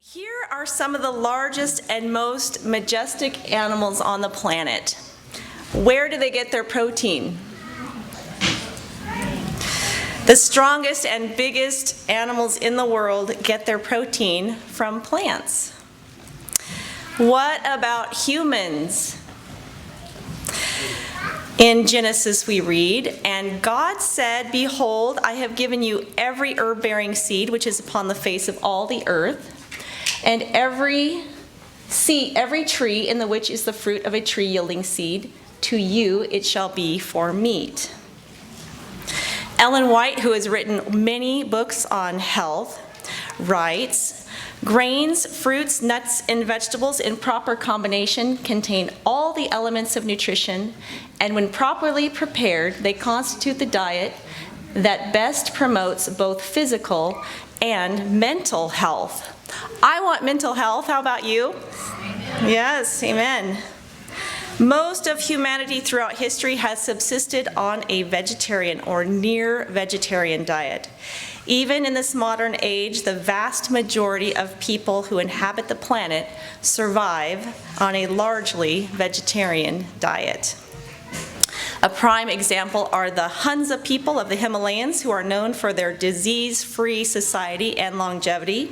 Here are some of the largest and most majestic animals on the planet. Where do they get their protein? The strongest and biggest animals in the world get their protein from plants. What about humans? In Genesis we read, "And God said, Behold, I have given you every herb-bearing seed which is upon the face of all the earth, and every tree in the which is the fruit of a tree yielding seed, to you it shall be for meat." Ellen White, who has written many books on health, writes, "Grains, fruits, nuts, and vegetables in proper combination contain all the elements of nutrition, and when properly prepared, they constitute the diet that best promotes both physical and mental health." I want mental health. How about you? Amen. Yes, amen. Most of humanity throughout history has subsisted on a vegetarian or near vegetarian diet. Even in this modern age, the vast majority of people who inhabit the planet survive on a largely vegetarian diet. A prime example are the Hunza people of the Himalayas, who are known for their disease-free society and longevity.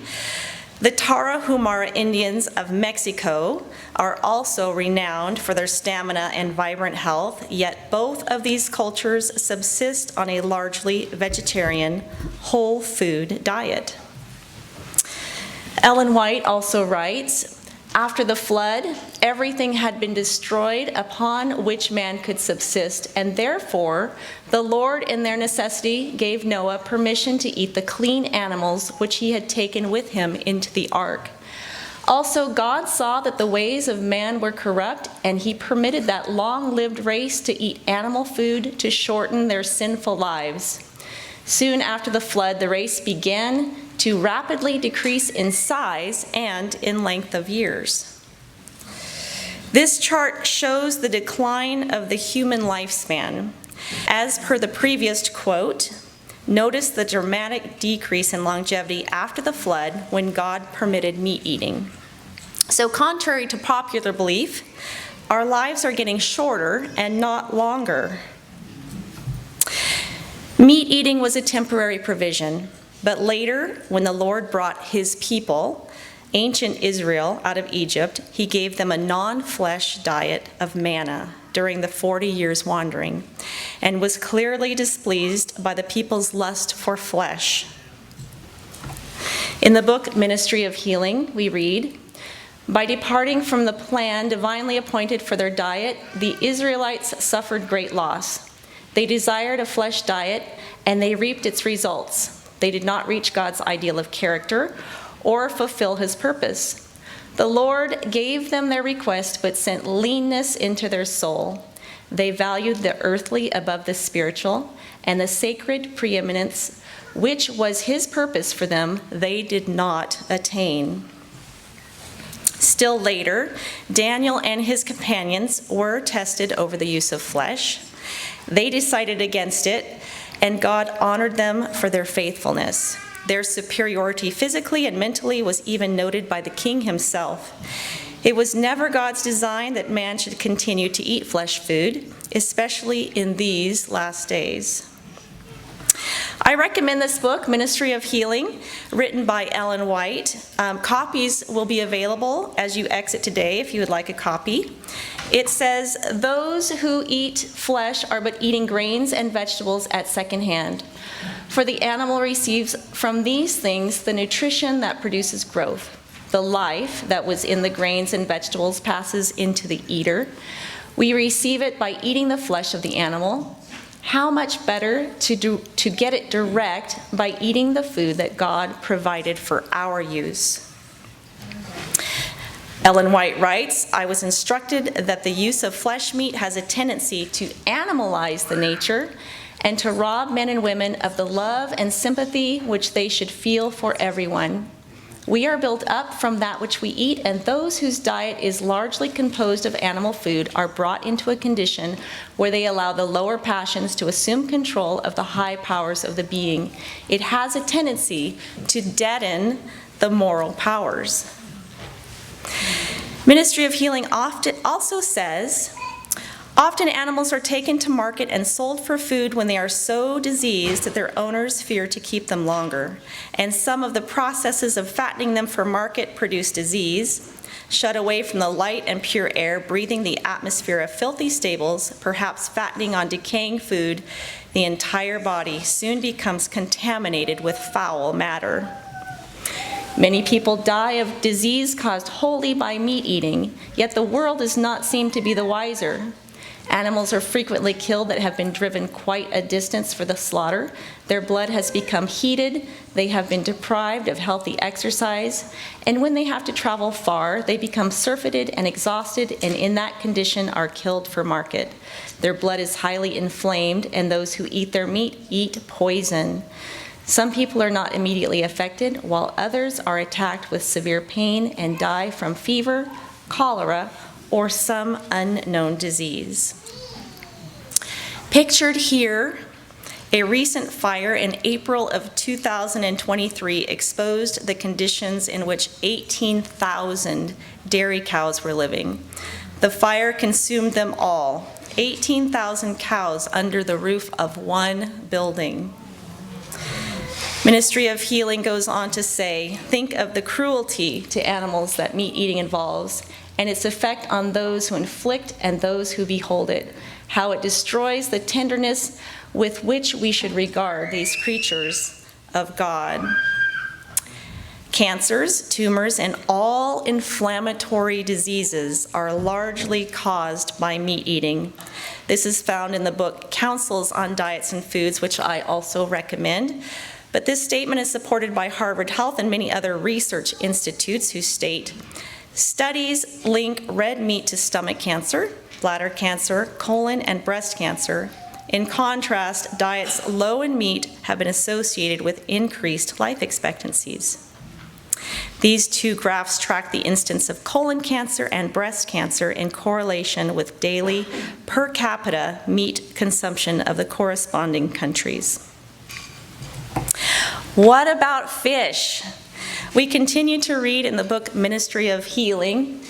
The Tarahumara Indians of Mexico are also renowned for their stamina and vibrant health, yet both of these cultures subsist on a largely vegetarian, whole food diet. Ellen White also writes, "After the flood, everything had been destroyed upon which man could subsist, and therefore the Lord in their necessity gave Noah permission to eat the clean animals which he had taken with him into the ark. Also God saw that the ways of man were corrupt, and he permitted that long-lived race to eat animal food to shorten their sinful lives. Soon after the flood, the race began to rapidly decrease in size and in length of years." This chart shows the decline of the human lifespan. As per the previous quote, notice the dramatic decrease in longevity after the flood when God permitted meat eating. So contrary to popular belief, our lives are getting shorter and not longer. Meat eating was a temporary provision. But later, when the Lord brought his people, ancient Israel, out of Egypt, he gave them a non-flesh diet of manna during the 40 years wandering, and was clearly displeased by the people's lust for flesh. In the book Ministry of Healing, we read, "By departing from the plan divinely appointed for their diet, the Israelites suffered great loss. They desired a flesh diet, and they reaped its results. They did not reach God's ideal of character or fulfill his purpose. The Lord gave them their request, but sent leanness into their soul. They valued the earthly above the spiritual, and the sacred preeminence, which was his purpose for them, they did not attain." Still later, Daniel and his companions were tested over the use of flesh. They decided against it, and God honored them for their faithfulness. Their superiority physically and mentally was even noted by the king himself. It was never God's design that man should continue to eat flesh food, especially in these last days. I recommend this book, Ministry of Healing, written by Ellen White. Copies will be available as you exit today if you would like a copy. It says, "Those who eat flesh are but eating grains and vegetables at second hand. For the animal receives from these things the nutrition that produces growth. The life that was in the grains and vegetables passes into the eater. We receive it by eating the flesh of the animal. How much better to get it direct by eating the food that God provided for our use." Ellen White writes, "I was instructed that the use of flesh meat has a tendency to animalize the nature and to rob men and women of the love and sympathy which they should feel for everyone. We are built up from that which we eat, and those whose diet is largely composed of animal food are brought into a condition where they allow the lower passions to assume control of the high powers of the being. It has a tendency to deaden the moral powers. Ministry of Healing often also says, often animals are taken to market and sold for food when they are so diseased that their owners fear to keep them longer. And some of the processes of fattening them for market produce disease. Shut away from the light and pure air, breathing the atmosphere of filthy stables, perhaps fattening on decaying food, the entire body soon becomes contaminated with foul matter. Many people die of disease caused wholly by meat eating, yet the world does not seem to be the wiser. Animals are frequently killed that have been driven quite a distance for the slaughter. Their blood has become heated, they have been deprived of healthy exercise, and when they have to travel far, they become surfeited and exhausted, and in that condition are killed for market. Their blood is highly inflamed, and those who eat their meat eat poison. Some people are not immediately affected, while others are attacked with severe pain and die from fever, cholera, or some unknown disease. Pictured here, a recent fire in April of 2023 exposed the conditions in which 18,000 dairy cows were living. The fire consumed them all, 18,000 cows under the roof of one building. Ministry of Healing goes on to say, think of the cruelty to animals that meat eating involves, and its effect on those who inflict and those who behold it, how it destroys the tenderness with which we should regard these creatures of God. Cancers, tumors, and all inflammatory diseases are largely caused by meat eating. This is found in the book Counsels on Diets and Foods, which I also recommend. But this statement is supported by Harvard Health and many other research institutes who state, studies link red meat to stomach cancer, bladder cancer, colon, and breast cancer. In contrast, diets low in meat have been associated with increased life expectancies. These two graphs track the incidence of colon cancer and breast cancer in correlation with daily per capita meat consumption of the corresponding countries. What about fish? We continue to read in the book Ministry of Healing.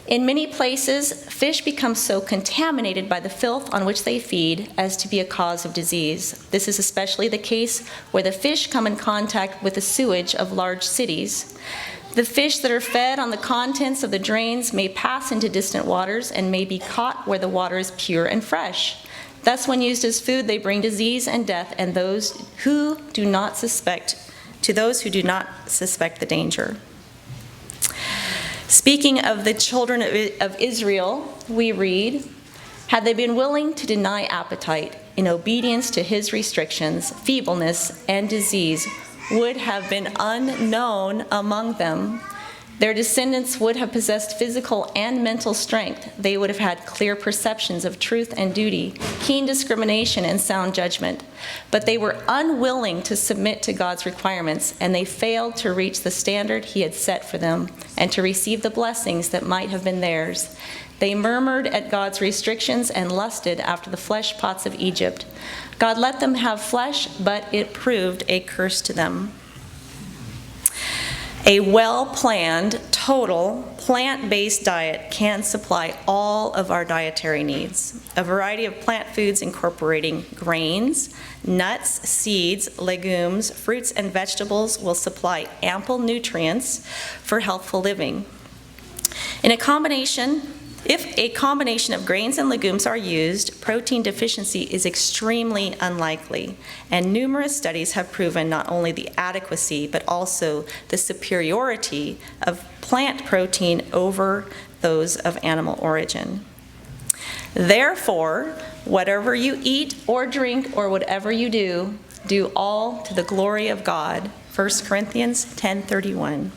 In many places, fish become so contaminated by the filth on which they feed as to be a cause of disease. This is especially the case where the fish come in contact with the sewage of large cities. The fish that are fed on the contents of the drains may pass into distant waters and may be caught where the water is pure and fresh. Thus, when used as food, they bring disease and death, and those who do not suspect the danger. Speaking of the children of Israel, we read, had they been willing to deny appetite in obedience to his restrictions, feebleness and disease would have been unknown among them. Their descendants would have possessed physical and mental strength. They would have had clear perceptions of truth and duty, keen discrimination and sound judgment. But they were unwilling to submit to God's requirements, and they failed to reach the standard he had set for them and to receive the blessings that might have been theirs. They murmured at God's restrictions and lusted after the flesh pots of Egypt. God let them have flesh, but it proved a curse to them. A well-planned, total, plant-based diet can supply all of our dietary needs. A variety of plant foods incorporating grains, nuts, seeds, legumes, fruits, and vegetables will supply ample nutrients for healthful living. If a combination of grains and legumes are used, protein deficiency is extremely unlikely, and numerous studies have proven not only the adequacy but also the superiority of plant protein over those of animal origin. Therefore, whatever you eat or drink or whatever you do, do all to the glory of God. 1 Corinthians 10:31.